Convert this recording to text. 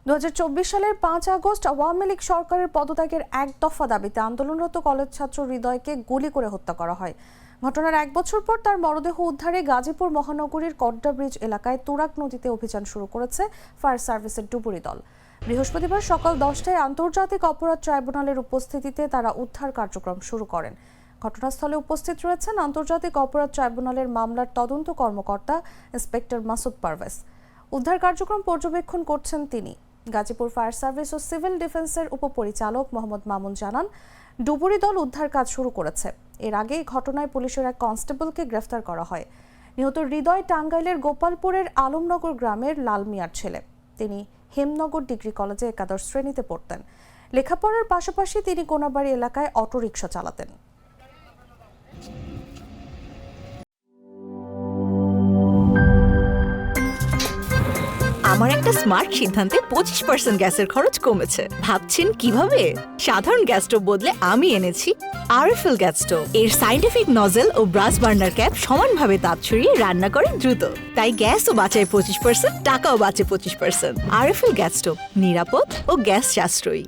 সালের 5 আগস্ট আওয়ামী লীগ সরকারের পদত্যাগের এক দফা দাবিতে আন্দোলনরত কলেজ ছাত্র হৃদয়কে গুলি করে হত্যা করা হয়। ঘটনার এক বছর পর তার মরদেহ উদ্ধারে গাজীপুর মহানগরীর কড্ডা ব্রিজ এলাকায় তুরাগ নদীতে অভিযান শুরু করেছে ফায়ার সার্ভিসের ডুবুরি দল। বৃহস্পতিবার সকাল 10টায় আন্তর্জাতিক অপরাধ ট্রাইব্যুনালের উপস্থিতিতে তারা উদ্ধার কার্যক্রম শুরু করেন। ঘটনাস্থলে উপস্থিত রয়েছেন আন্তর্জাতিক অপরাধ ট্রাইব্যুনালের মামলার তদন্ত কর্মকর্তা ইন্সপেক্টর মাসুদ পারভেজ। উদ্ধার কার্যক্রম পর্যবেক্ষণ করছেন তিনি। গাজীপুর ফায়ার সার্ভিস ও সিভিল ডিফেন্সের উপপরিচালক মোহাম্মদ মামুন জানান, ডুবুরি দল উদ্ধার কাজ শুরু করেছে। এর আগেই ঘটনায় পুলিশের এক কনস্টেবলকে গ্রেফতার করা হয়। নিহত হৃদয় টাঙ্গাইলের গোপালপুরের আলমনগর গ্রামের লাল মিয়ার ছেলে। তিনি হেমনগর ডিগ্রি কলেজে একাদশ শ্রেণীতে পড়তেন। লেখাপড়ার পাশাপাশি তিনি কোনাবাড়ি এলাকায় অটোরিকশা চালাতেন। আমার একটা স্মার্ট সিদ্ধান্তে 25% গ্যাসের খরচ কমেছে। ভাবছেন কিভাবে? সাধারণ গ্যাস স্টোভ বদলে আমি এনেছি আরএফএল গ্যাস স্টোভ। এর সাইন্টিফিক নজল ও ব্রাস বার্নার ক্যাপ সমানভাবে তাপ ছড়িয়ে রান্না করে দ্রুত। তাই গ্যাসও বাঁচায় 25%, টাকাও বাঁচে 25%। আরএফএল গ্যাস স্টোভ, নিরাপদ ও গ্যাস সাশ্রয়ী।